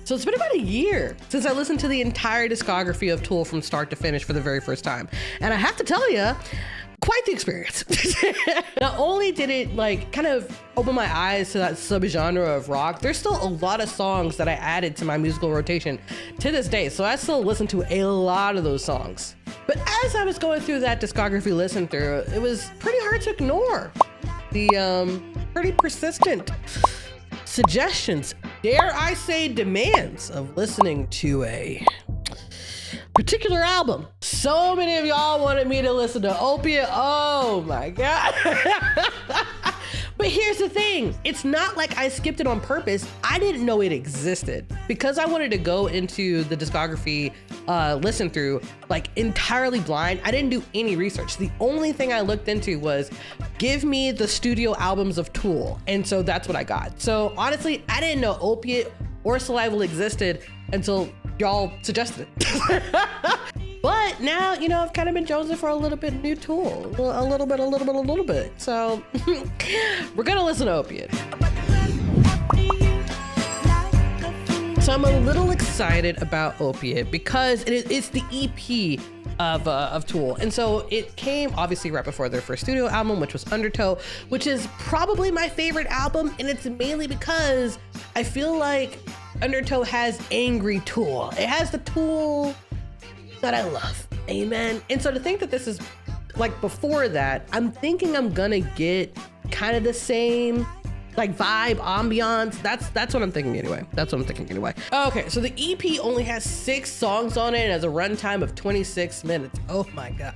So it's been about a year since I listened to the entire discography of Tool from start to finish for the very first time. And I have to tell you, quite the experience. Not only did it like kind of open my eyes to that subgenre of rock, there's still a lot of songs that I added to my musical rotation to this day. So I still listen to a lot of those songs. But as I was going through that discography listen through, it was pretty hard to ignore the pretty persistent suggestions, dare I say demands, of listening to a particular album. So many of y'all wanted me to listen to Opiate. Oh my God. But here's the thing. It's not like I skipped it on purpose. I didn't know it existed. Because I wanted to go into the discography listen through like entirely blind, I didn't do any research. The only thing I looked into was give me the studio albums of Tool. And so that's what I got. So honestly, I didn't know Opiate or Salival existed until y'all suggested it. But now, you know, I've kind of been jonesing for a little bit new Tool, a little bit. So we're gonna listen to Opiate. So I'm a little excited about Opiate because it's the EP of Tool. And so it came obviously right before their first studio album, which was Undertow, which is probably my favorite album. And it's mainly because I feel like Undertow has angry Tool. It has the Tool that I love. Amen. And so to think that this is like before that, I'm thinking I'm gonna get kind of the same like vibe, ambiance. That's what I'm thinking anyway. Okay, so the EP only has 6 songs on it and has a runtime of 26 minutes. Oh my God.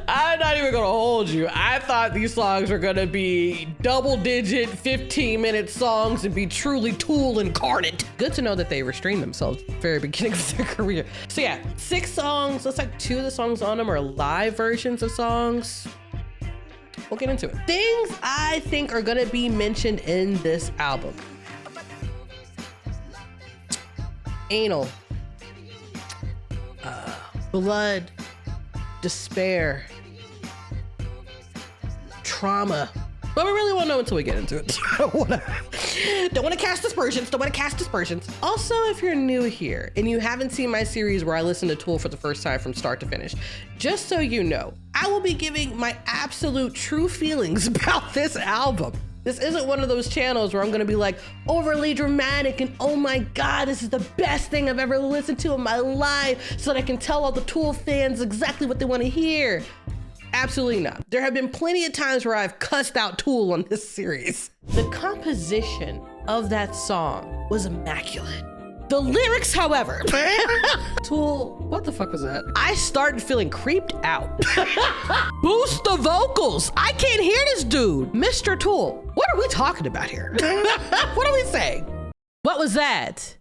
I'm not even gonna hold you. I thought these songs were gonna be double-digit 15-minute songs and be truly Tool incarnate. Good to know that they restrained themselves at the very beginning of their career. So yeah, 6 songs. Looks like 2 of the songs on them are live versions of songs. We'll get into it. Things I think are gonna be mentioned in this album. Anal. Blood. Despair, trauma, but we really won't know until we get into it. Don't want to cast aspersions. Also, if you're new here and you haven't seen my series where I listen to Tool for the first time from start to finish, just so you know, I will be giving my absolute true feelings about this album. This isn't one of those channels where I'm gonna be like overly dramatic and oh my God, this is the best thing I've ever listened to in my life so that I can tell all the Tool fans exactly what they wanna hear. Absolutely not. There have been plenty of times where I've cussed out Tool on this series. The composition of that song was immaculate. The lyrics, however, Tool, what the fuck was that? I started feeling creeped out. Boost the vocals. I can't hear this dude. Mr. Tool, what are we talking about here? What are we saying? What was that?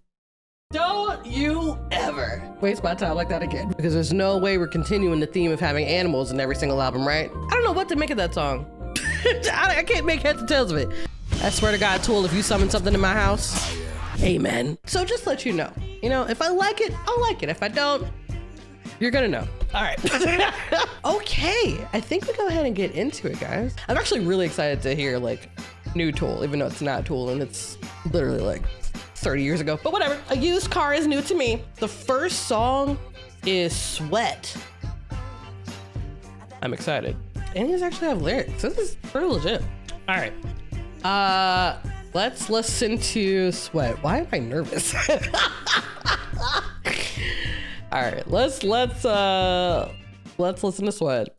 Don't you ever waste my time like that again. Because there's no way we're continuing the theme of having animals in every single album, right? I don't know what to make of that song. I can't make heads or tails of it. I swear to God, Tool, if you summon something in my house, amen. So just let you know, if I like it, I'll like it. If I don't, you're gonna know. All right. Okay, I think we go ahead and get into it, guys. I'm actually really excited to hear like new Tool, even though it's not Tool and it's literally like 30 years ago, but whatever. A used car is new to me. The first song is Sweat. I'm excited. And these actually have lyrics. This is pretty legit. All right. Let's listen to Sweat. Why am I nervous? All right, let's listen to Sweat.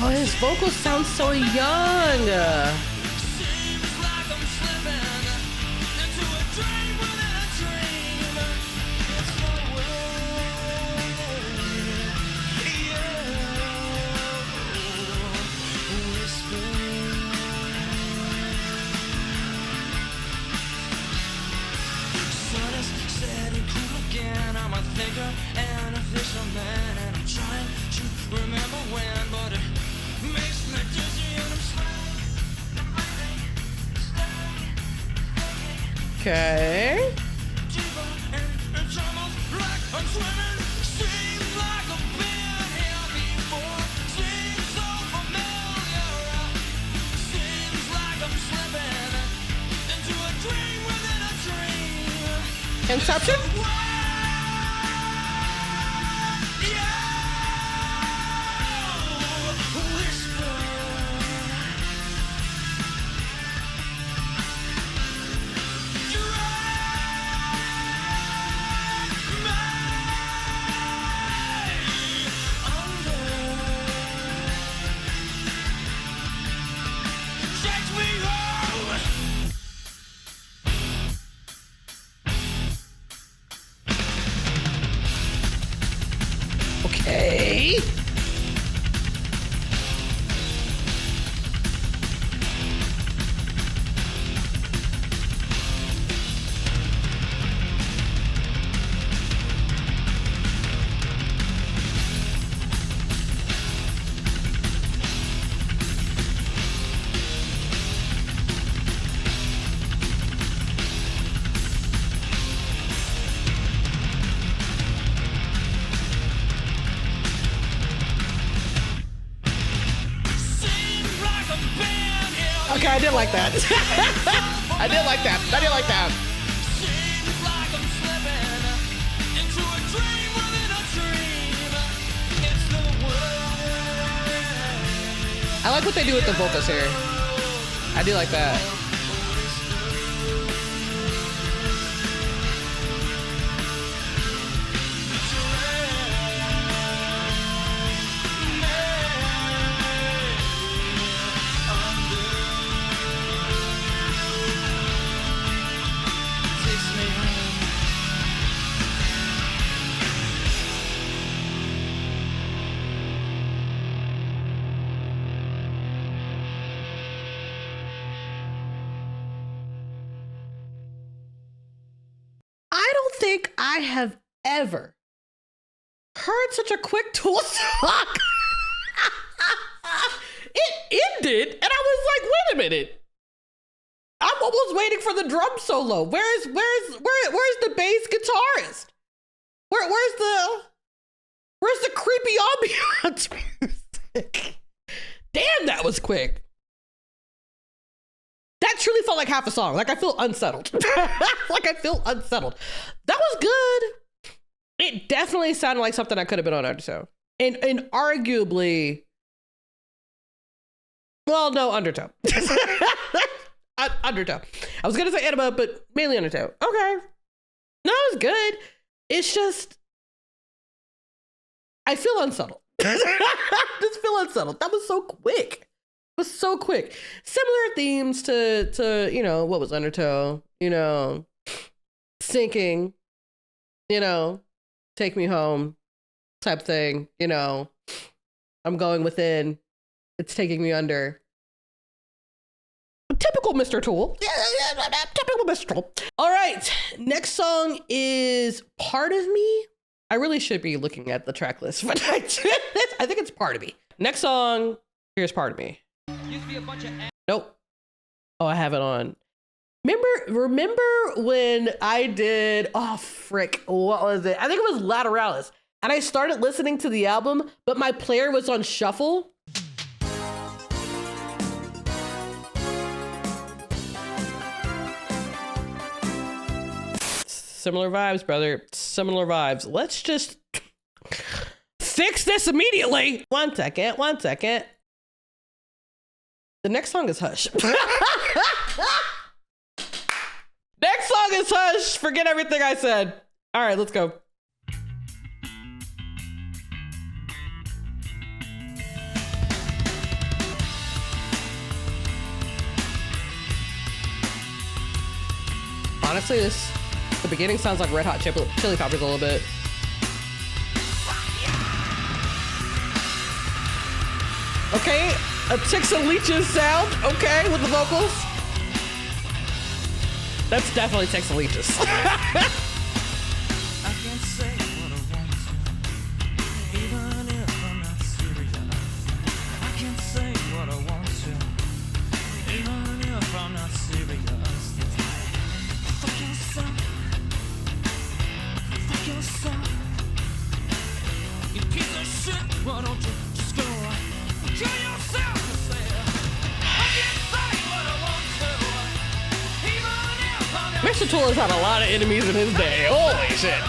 Oh, his vocals sound so young. Okay. Inception? Okay. Okay, I did like that. I did like that. I did like that. I like what they do with the vocals here. I do like that. Think I have ever heard such a quick Tool song. It ended, and I was like, "Wait a minute! I'm almost waiting for the drum solo. Where's the bass guitarist? Where's the creepy ambiance music? Damn, that was quick. That truly felt like half a song. Like I feel unsettled. Like I feel unsettled. That was good. It definitely sounded like something that could have been on Undertow. And arguably, well, no, Undertow. Undertow. I was gonna say Enema, but mainly Undertow. Okay. No, it was good. It's just, I feel unsettled. Just feel unsettled. That was so quick. It was so quick. Similar themes to you know, what was Undertow? You know, Sinking, you know, Take Me Home type thing, you know, I'm going within, it's taking me under. Typical Mr. Tool. Typical Mr. Tool. All right, next song is Part of Me. I really should be looking at the track list, but I think it's Part of Me. Next song, here's Part of Me. Used to be a bunch of nope. Oh, I have it on. Remember when I did, oh frick, what was it? I think it was Lateralis. And I started listening to the album, but my player was on shuffle. Similar vibes, brother. Similar vibes. Let's just fix this immediately. One second. The next song is Hush. Next song is Hush. Forget everything I said. All right, let's go. Honestly, the beginning sounds like Red Hot Chili Peppers a little bit. Okay, a Ticks and Leeches sound, okay, with the vocals. That's definitely Ticks and Leeches. I can't say yourself. You piece of shit, why don't you just go kill yourself? I say, I can't say what I want to. Even if I'm Mr. Tool has had a lot of enemies in his day. Holy shit.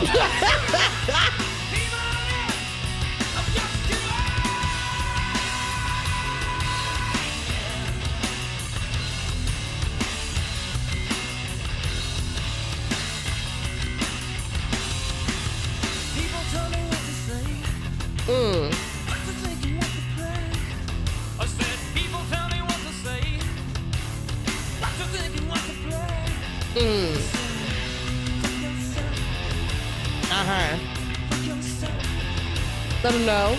Let him know.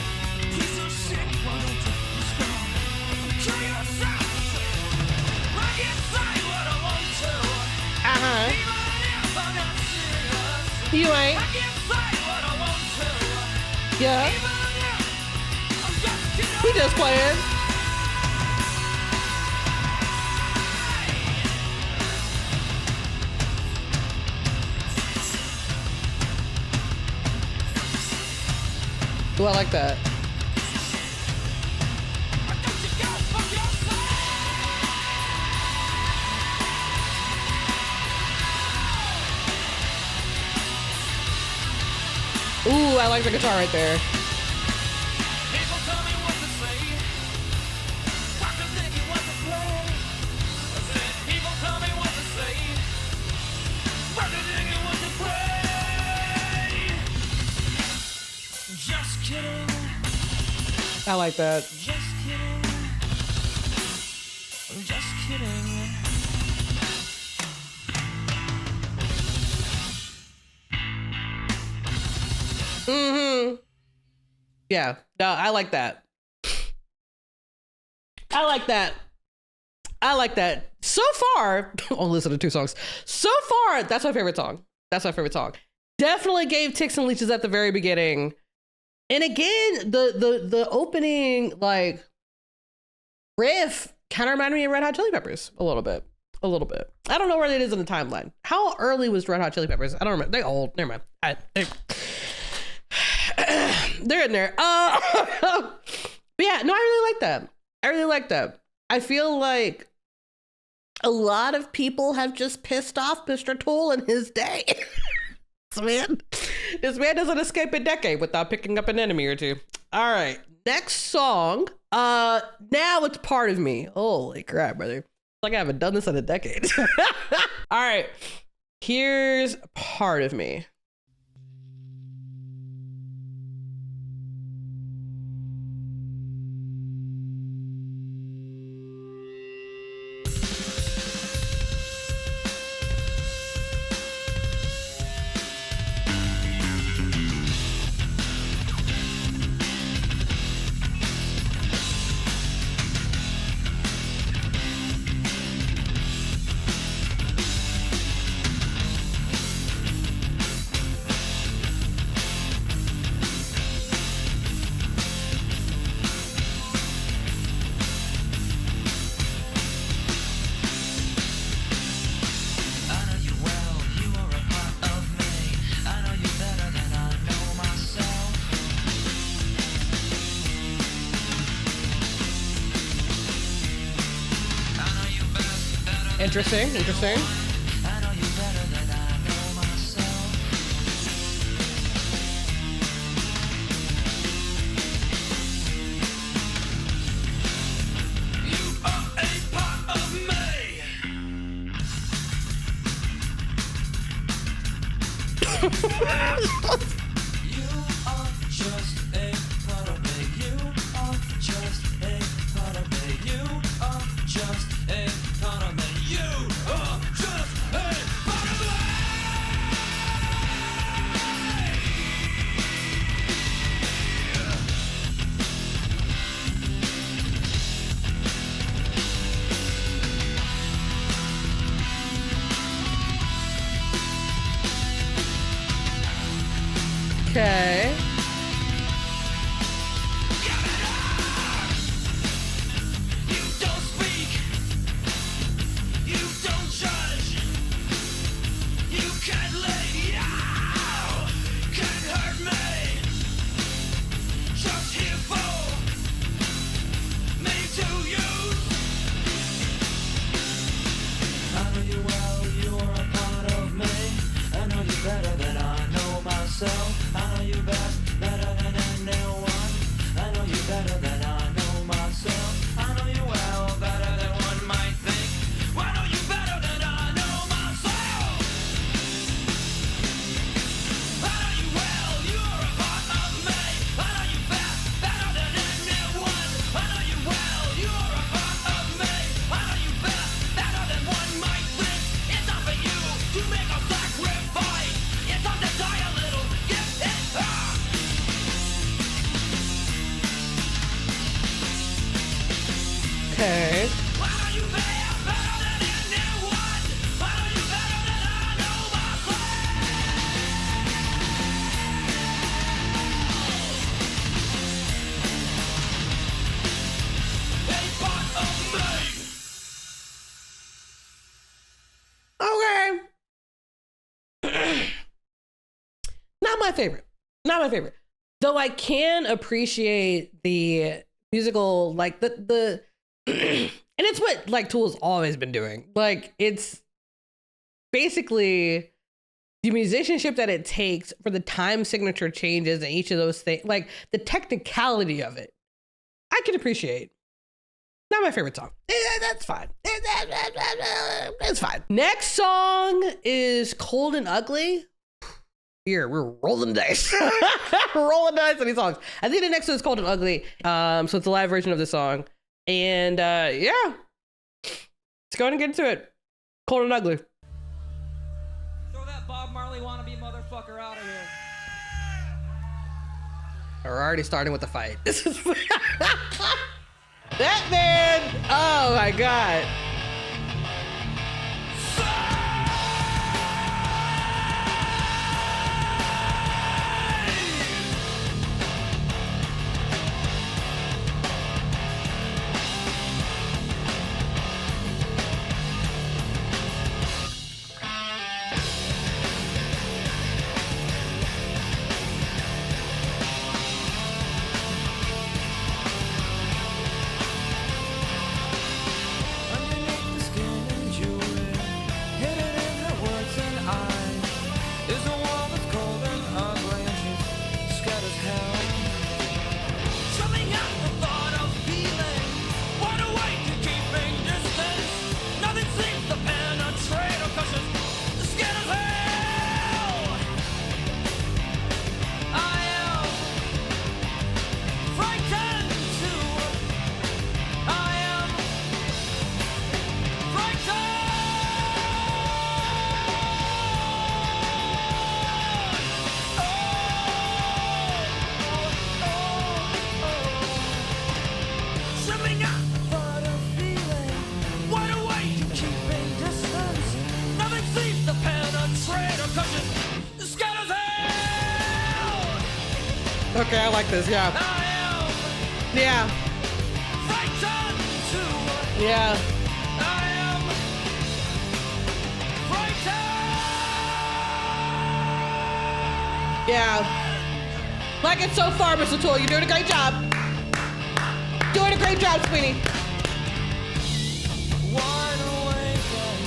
You ain't. Yeah. We just playing. Ooh, I like that. Ooh, I like the guitar right there. People tell me what to say. What to think and what to play. I said, people tell me what to say. What to think and what to play. Just kidding. I like that. Just kidding. I'm just kidding. Mm-hmm. Yeah. No, I like that. I like that. I like that. So far, I'll listen to 2 songs. So far, that's my favorite song. That's my favorite song. Definitely gave Ticks and Leeches at the very beginning. And again, the opening like riff kind of reminded me of Red Hot Chili Peppers a little bit. A little bit. I don't know where it is in the timeline. How early was Red Hot Chili Peppers? I don't remember. They're old. Never mind. They're in there. But yeah, no, I really like that. I really like that. I feel like a lot of people have just pissed off Mr. Tool in his day. This man doesn't escape a decade without picking up an enemy or two. All right, next song. Now it's Part of Me. Holy crap, brother. It's like I haven't done this in a decade. All right, here's Part of Me. Interesting, interesting. Okay. You don't speak. You don't judge. You can't lay out. myself. I know you better than anyone. I know you better than I know myself. I know you well, better than one might think. I know you better than I know myself. I know you well, you're a part of me. I know you better than anyone. I know you well, you're a part of me. I know you better than one might think. It's up for you to make a sacrifice. It's time to die a little. Give it up. Okay. I know you better than anyone. I know you better than I know myself. A part of me. Okay. Not my favorite. Not my favorite. Though I can appreciate the musical, like the and it's what like Tool's always been doing. Like it's basically the musicianship that it takes for the time signature changes and each of those things, like the technicality of it, I can appreciate. Not my favorite song. That's fine. It's fine. Next song is Cold and Ugly. Here, we're rolling dice. We're rolling dice on these songs. I think the next one is Cold and Ugly. So it's a live version of the song. And yeah, let's go ahead and get into it. Cold and Ugly. Throw that Bob Marley wannabe motherfucker out of here. We're already starting with the fight. This is that man. Oh my god. Underneath the skin and jewelry, hidden in her words and eyes, is a wall that's cold and ugly, and she's scared as hell. Drumming out the thought of feeling, wide awake and keeping distance. Nothing seems to penetrate her 'cause she's scared as hell. I am frightened too. I am swimming out the thought of feeling, wide awake and keeping distance. Nothing seems to penetrate her 'cause she's scared as hell. Okay, I like this. Yeah. I am Yeah. frightened too. Yeah. I am frightened. Yeah. Like it so far, Mr. Tool. You're doing a great job. Doing a great job, Sweeney. Wide awake and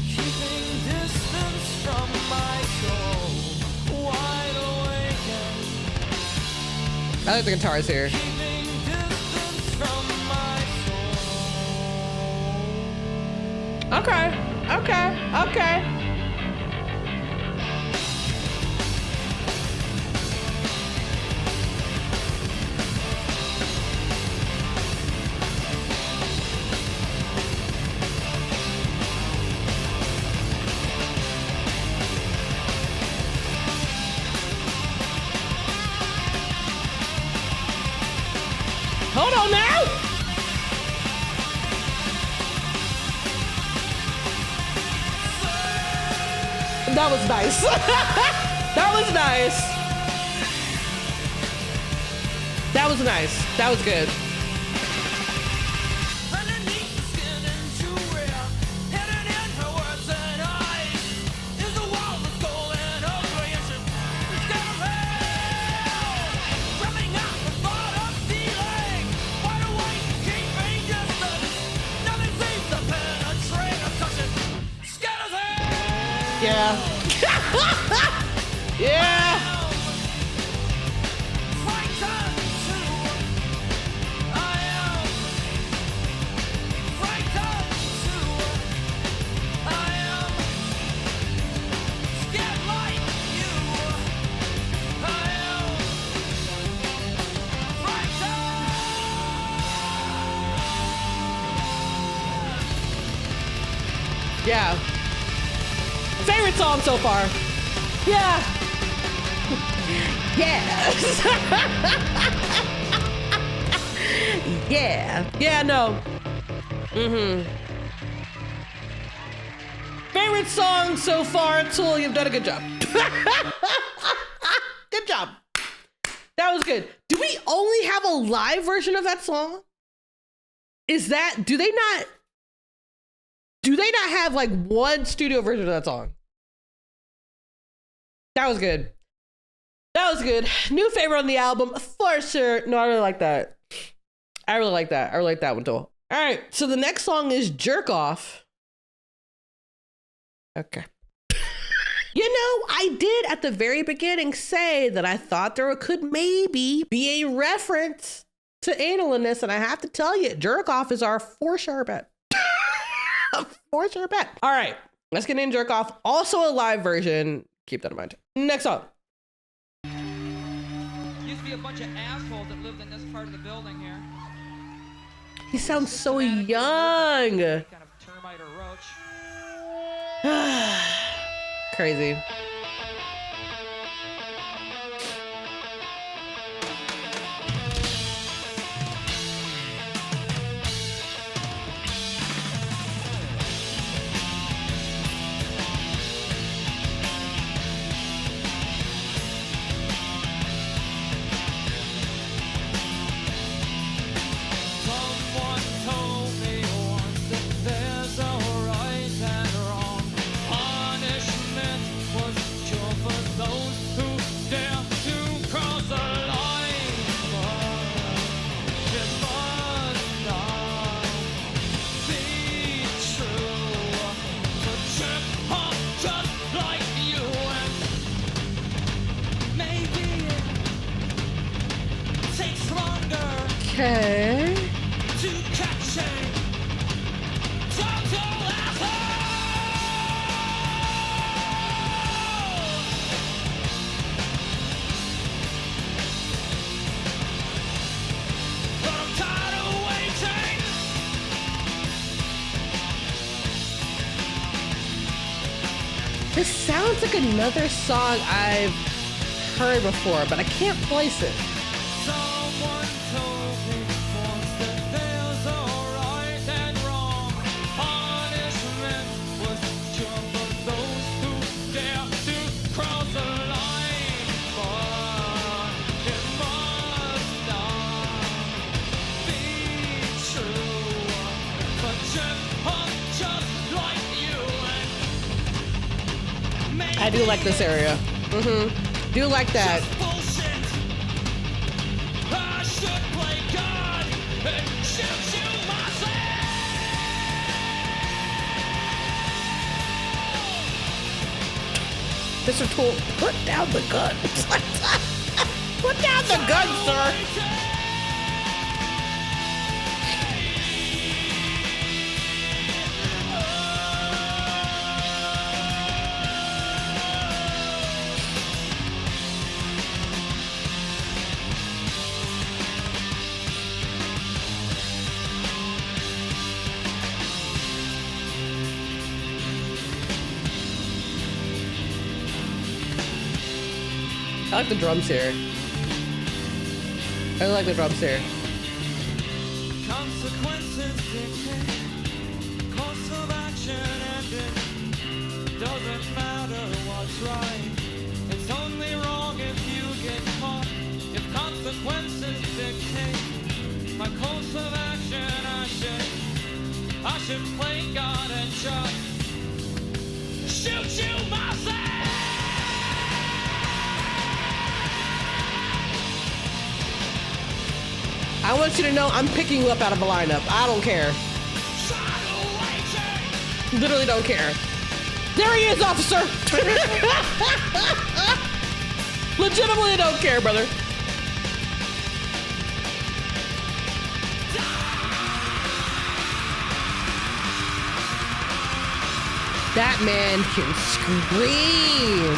keeping distance from my soul. Wide awake and I like the guitars here. keeping distance from my soul. Okay. Okay. Okay. Hold on now. That was nice. That was nice. That was nice. That was good. Underneath the skin and jewelry, hidden in her words and eyes, is a wall that's cold and ugly, and she's scared as hell. Drumming out the thought of feeling, wide awake, keeping distance. Nothing seems to penetrate her 'cause she's scared as hell. Yeah. Yeah. Favorite song so far. Yeah. Yes. Yeah. Yeah, no. Favorite song so far, Tool, you've done a good job. Good job. That was good. Do we only have a live version of that song? Is that, do they not have like one studio version of that song? That was good. That was good. New favorite on the album, for sure. No, I really like that. I really like that. I really like that one too. All right, so the next song is Jerk Off. Okay. You know, I did at the very beginning say that I thought there could maybe be a reference to anal in this, and I have to tell you, Jerk Off is our for sure bet. For sure bet. All right, let's get in Jerk Off. Also a live version. Keep that in mind. Next song. Used to be a bunch of assholes that lived in this part of the building here. He sounds so young. Kind of termite or roach. Crazy. Someone told me once that there's a right and wrong. Punishment was sure for those who dare to cross the line. But it must not be true. So jerk off just like you, and maybe it takes longer Okay. to catch a total asshole. But I'm tired of waiting. This sounds like another song I've heard before, but I can't place it. Someone told me once that there's a right and wrong. Punishment was sure for those who dare to cross the line. But it must not be true. But jerk off just like you, and I do like this area. Do like that. bullshit. I should play God and shoot you myself. Mr. Tool, put down the gun. Put down the gun, sir. I like the drums here. I like the drums here. Consequences dictate course of action, and it doesn't matter what's right. It's only wrong if you get caught. If consequences dictate my course of action, I should play God and just shoot you myself. I want you to know I'm picking you up out of a lineup. I don't care. Literally don't care. There he is, officer. Legitimately don't care, brother. That man can scream.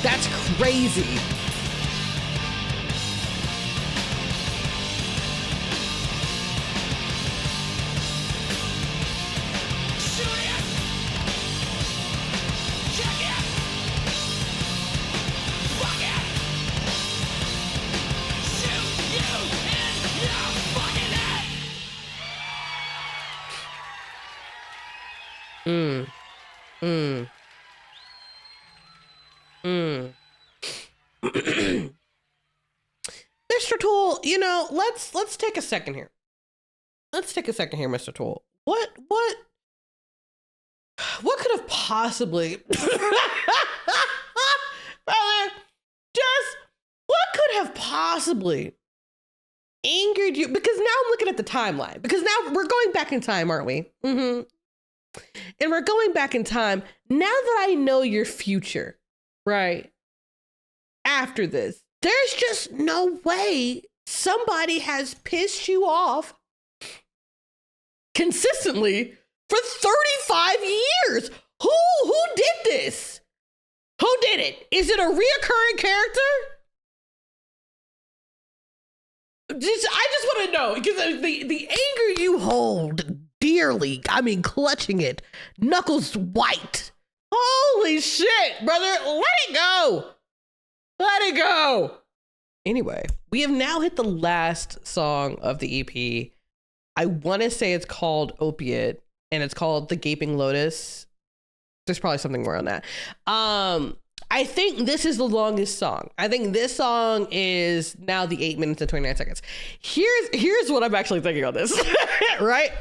That's crazy. Mm. Mm. Mm. Mr. Tool, you know, let's take a second here. Let's take a second here, Mr. Tool. What could have possibly brother, just what could have possibly angered you? Because now I'm looking at the timeline. Because now we're going back in time, aren't we? Mm-hmm. And we're going back in time. Now that I know your future, right? After this, there's just no way somebody has pissed you off consistently for 35 years. Who did this? Who did it? Is it a reoccurring character? I just want to know, because the anger you hold dearly, I mean, clutching it, knuckles white. Holy shit, brother. Let it go. Let it go. Anyway, we have now hit the last song of the EP. I want to say it's called Opiate, and it's called The Gaping Lotus. There's probably something more on that. I think this is the longest song. I think this song is now the 8 minutes and 29 seconds. Here's what I'm actually thinking on this, right?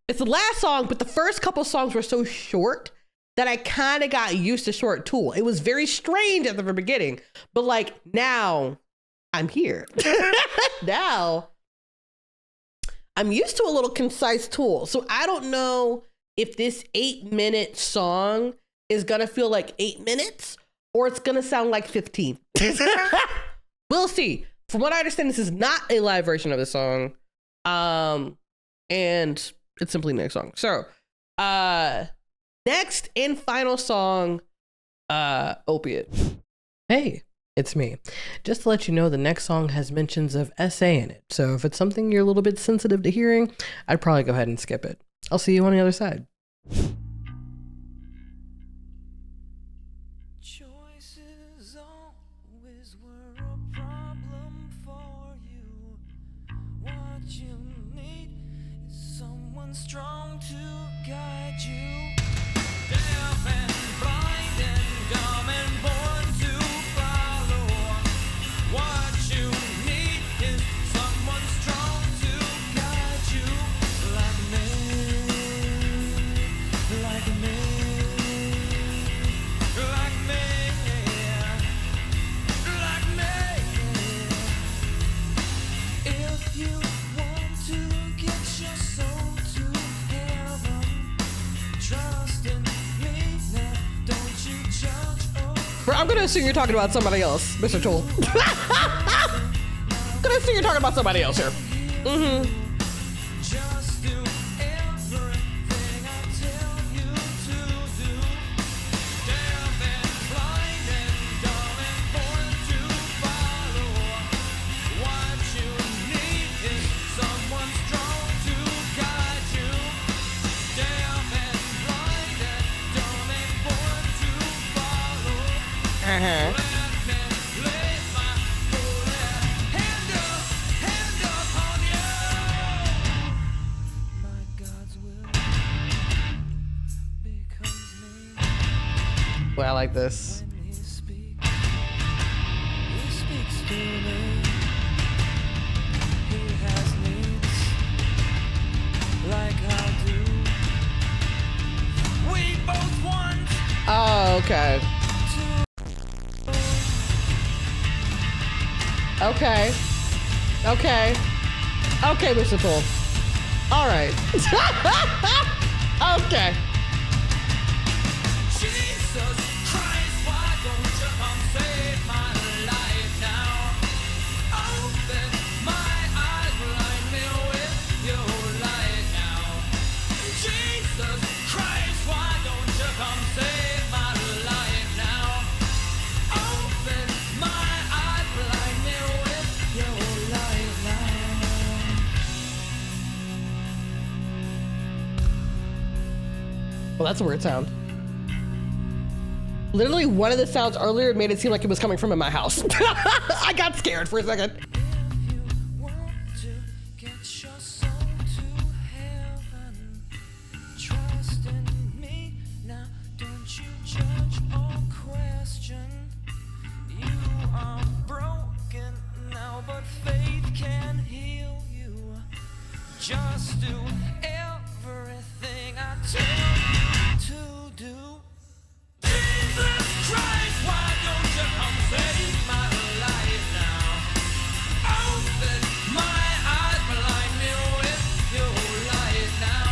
It's the last song, but the first couple songs were so short that I kind of got used to short Tool. It was very strange at the very beginning, but like now I'm here. Now I'm used to a little concise Tool. So I don't know if this 8-minute song is gonna feel like 8 minutes or it's gonna sound like 15. We'll see. From what I understand, this is not a live version of the song. And it's simply the next song. So, next and final song, Opiate. Hey, it's me. Just to let you know, the next song has mentions of SA in it. So if it's something you're a little bit sensitive to hearing, I'd probably go ahead and skip it. I'll see you on the other side. Choices always were a problem for you. What you need is someone strong to guide you. Deaf and blind and dumb and born to follow. What you need is someone strong to guide you. Like me, like me, like me. If you want to get your soul to heaven, trust in me now, don't you judge. Bro, I'm gonna assume you're talking about somebody else, Mr. Tool. I'm gonna assume you're talking about somebody else here. Mm-hmm. Just do everything I tell you to do. Deaf and blind and dumb and born to follow. What you need is someone strong to guide you. Deaf and blind and dumb and born to follow. Uh-huh. Let me lay my holy hand upon you. My God's will becomes me Well, I like this. when He speaks. He speaks to me. He has needs like I do. We both want Oh, okay. Okay. Okay. Okay, Mr. Tool. All right. Okay. Jesus Christ, why don't you come save my life now? Open my eyes, blind me with your light now. Jesus Christ, why don't you come save my life now? Open my eyes, blind me with your light now. Well, that's a weird sound. Literally, one of the sounds earlier made it seem like it was coming from in my house. I got scared for a second. If you want to get your soul to heaven, trust in me judge or question. You are broken now, but faith can heal you. Just do everything I tell you to do. Jesus Christ, why don't you come save my life now? Open my eyes, blind me with your light now.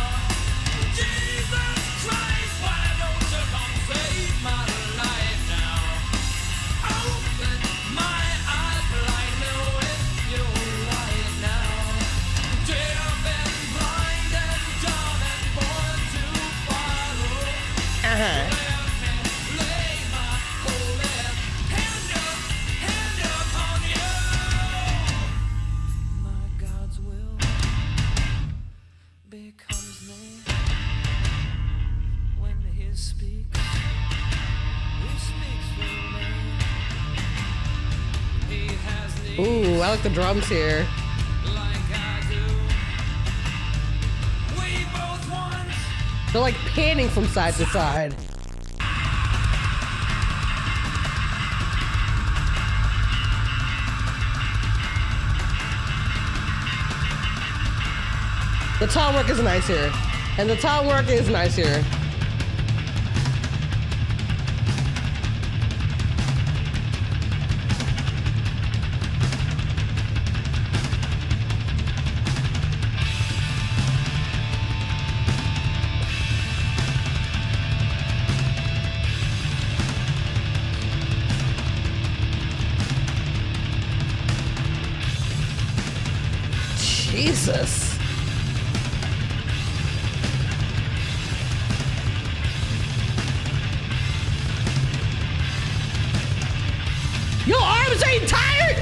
Jesus Christ, why don't you come save my life now? Open my eyes, blind me with your light now. Deaf and blind and dumb and born to follow. Let me lay my holy hand upon you. My God's will becomes me when He speaks through me. He has the Ooh, I like the drums here. like I do. We both want. They're like panning from side to side. The tone work is nice here. And the tone work is nice here. Jesus. Your arms ain't tired?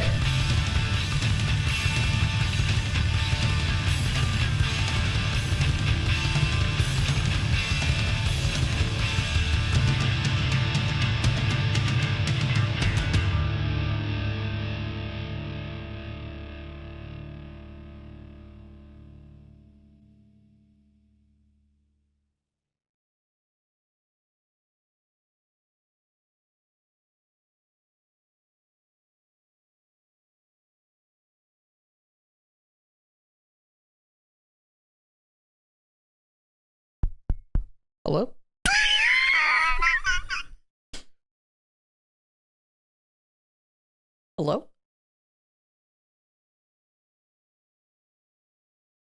Hello? Hello?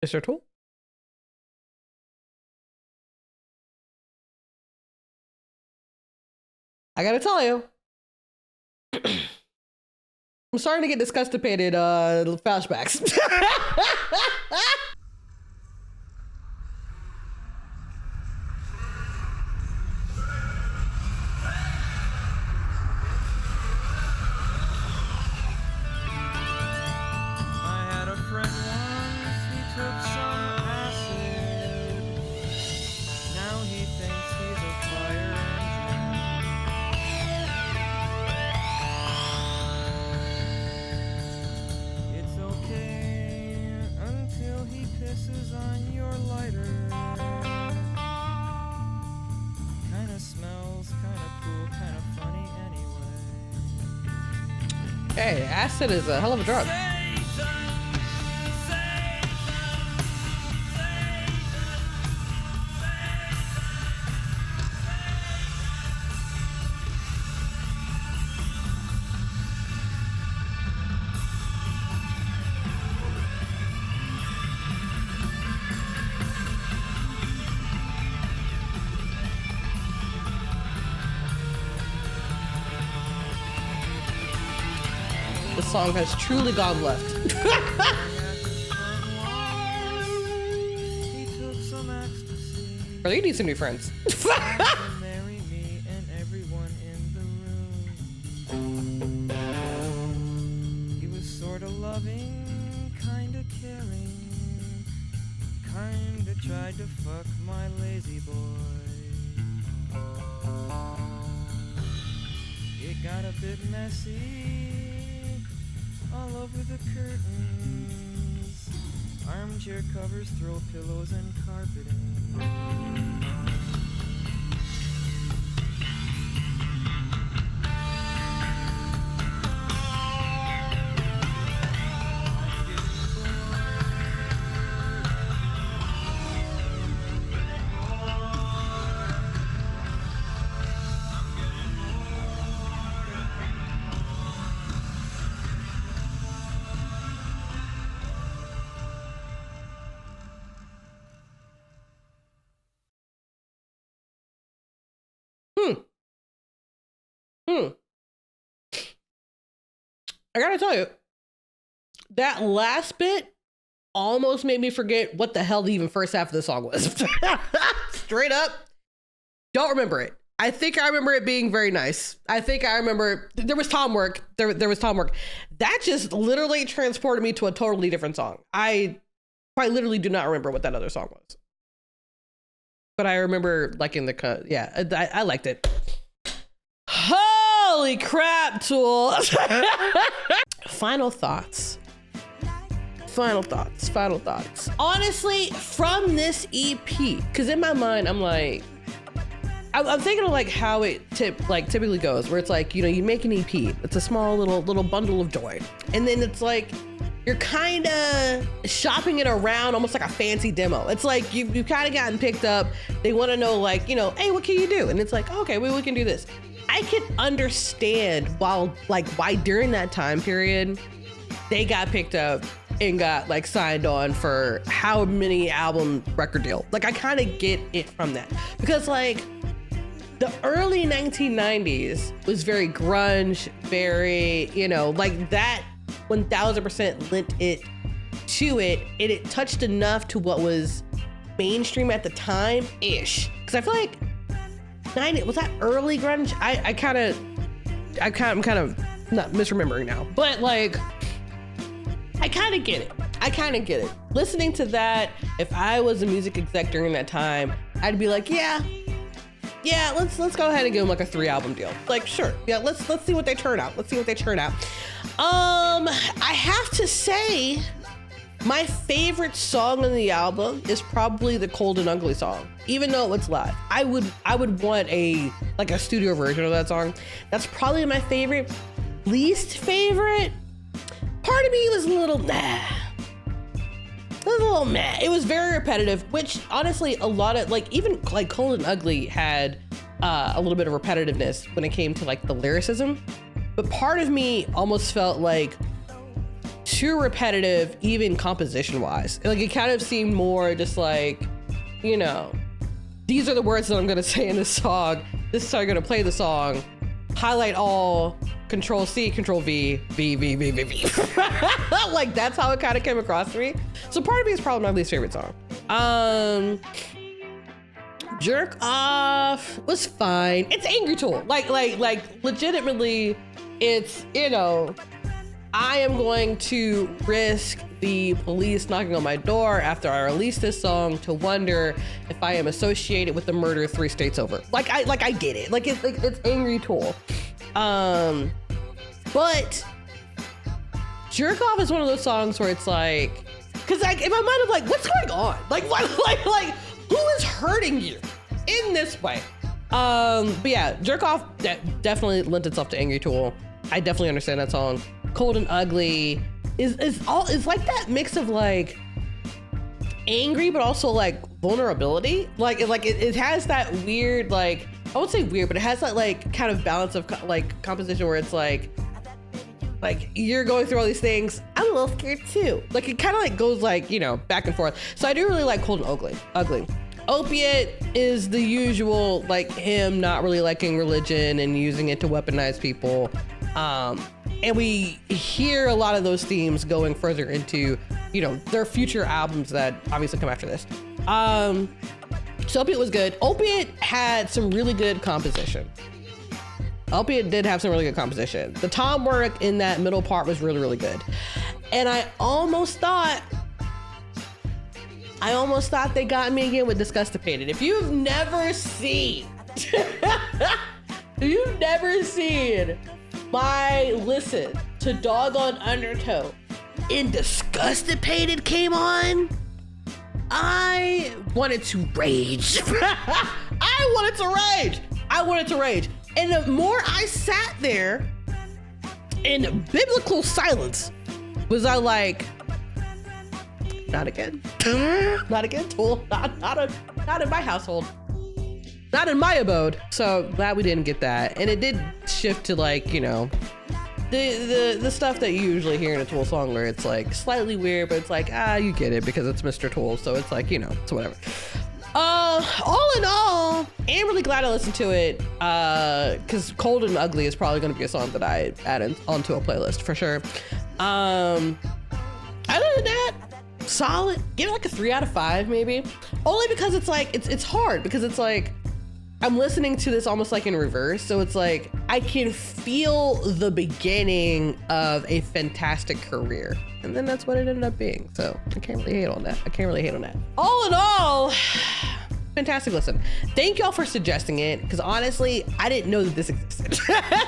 Mr. Tool? I gotta tell you. I'm starting to get disgusted flashbacks. I had a friend once, he took some acid. Now he thinks he's a fire engine. It's okay until he pisses on your lighter. Kinda smells kinda cool, kinda funny anyway. Hey, acid is a hell of a drug. This song has truly gone left. He took some ecstasy. Brother, you need some new friends. Marry me and everyone in the room. He was sorta loving, kinda caring, kinda tried to fuck my lazy boy. It got a bit messy all over the curtains, armchair covers, throw pillows, and carpeting. I gotta tell you, that last bit almost made me forget what the hell the even first half of the song was. Straight up, don't remember it. I think I remember it being very nice. I think I remember there was tom work. There was tom work. That just literally transported me to a totally different song. I quite literally do not remember what that other song was. But I remember liking the cut. Yeah, I liked it. Holy crap, Tool. Final thoughts. Honestly, from this EP, because in my mind, I'm like, I'm thinking of like how it typically goes, where it's like, you know, you make an EP, it's a small little bundle of joy, and then it's like you're kind of shopping it around, almost like a fancy demo. It's like you've kind of gotten picked up. They want to know, like, you know, hey, what can you do? And it's like, okay, well, we can do this. I can understand why during that time period they got picked up and got like signed on for how many album record deal. Like, I kind of get it from that, because like the early 1990s was very grunge, very, you know, like that 1000% lent it to it, and it touched enough to what was mainstream at the time ish. Because I feel like was that early grunge? I'm kind of not misremembering now, but like I kind of get it. Listening to that, if I was a music exec during that time, I'd be like, yeah, let's go ahead and give them like a 3-album deal. Like, sure, yeah, let's see what they turn out. I have to say, my favorite song on the album is probably the Cold and Ugly song, even though it's live. I would want a studio version of that song. That's probably my favorite. Least favorite, part of me was a little meh. It was very repetitive, which honestly, a lot of like, even like Cold and Ugly had a little bit of repetitiveness when it came to like the lyricism. But part of me almost felt like too repetitive, even composition wise. Like, it kind of seemed more just like, you know, these are the words that I'm gonna say in this song. This is how you're gonna play the song. Highlight all, Control C, Control V, V, V, V, V, V. Like, that's how it kind of came across to me. So part of me is probably my least favorite song. Jerk Off was fine. It's Angry Tool. Like legitimately, it's, you know, I am going to risk the police knocking on my door after I release this song to wonder if I am associated with the murder 3 states over. Like I get it. Like it's Angry Tool. But Jerk Off is one of those songs where it's like, cause like in my mind I'm like, what's going on? Like what? Like who is hurting you in this way? But yeah, Jerk Off definitely lent itself to Angry Tool. I definitely understand that song. Cold and Ugly is like that mix of like angry but also like vulnerability. Like it has that weird, like, I won't say weird, but it has that like kind of balance of like composition where it's like you're going through all these things, I'm a little scared too. Like it kind of like goes like, you know, back and forth. So I do really like Cold and Ugly. Opiate is the usual, like him not really liking religion and using it to weaponize people. And we hear a lot of those themes going further into, you know, their future albums that obviously come after this. So Opiate was good. Opiate had some really good composition. Opiate did have some really good composition. The tom work in that middle part was really, really good. And I almost thought they got me again with Disgustipated. If you've never seen, my listen to Doggone Undertow and Disgustipated came on, I wanted to rage. I wanted to rage. And the more I sat there in biblical silence, was I like, not again. Not again, Tool. Not in my household. Not in my abode. So glad we didn't get that. And it did shift to like, you know, the stuff that you usually hear in a Tool song where it's like slightly weird, but it's like, you get it because it's Mr. Tool. So it's like, you know, it's whatever. All in all, I'm really glad I listened to it. Because Cold and Ugly is probably gonna be a song that I add onto a playlist for sure. Other than that, solid. Give it like a 3 out of 5 maybe. Only because it's like it's hard because it's like I'm listening to this almost like in reverse. So it's like I can feel the beginning of a fantastic career. And then that's what it ended up being. So I can't really hate on that. All in all, fantastic listen. Thank y'all for suggesting it because honestly, I didn't know that this existed.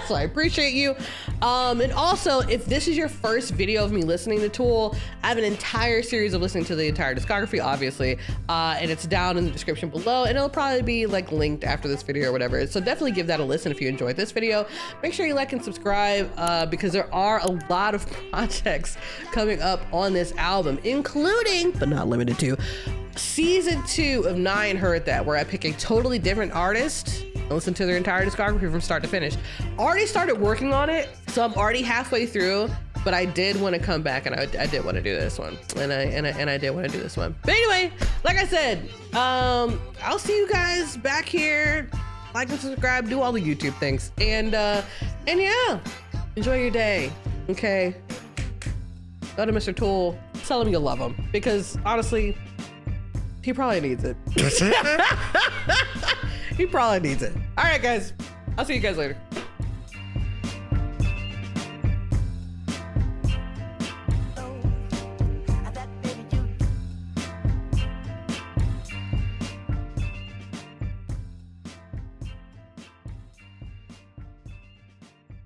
So I appreciate you. And also, if this is your first video of me listening to Tool, I have an entire series of listening to the entire discography, obviously, and it's down in the description below, and it'll probably be like linked after this video or whatever. So definitely give that a listen if you enjoyed this video. Make sure you like and subscribe because there are a lot of projects coming up on this album, including, but not limited to, season 2 of 9 Heard That, where I pick a totally different artist and listen to their entire discography from start to finish. Already started working on it, so I'm already halfway through, but I did want to come back and I did want to do this one. And I did want to do this one. But anyway, like I said, I'll see you guys back here. Like and subscribe, do all the YouTube things. And yeah, enjoy your day, okay? Go to Mr. Tool, tell him you love him, because honestly, he probably needs it. He probably needs it. All right, guys. I'll see you guys later.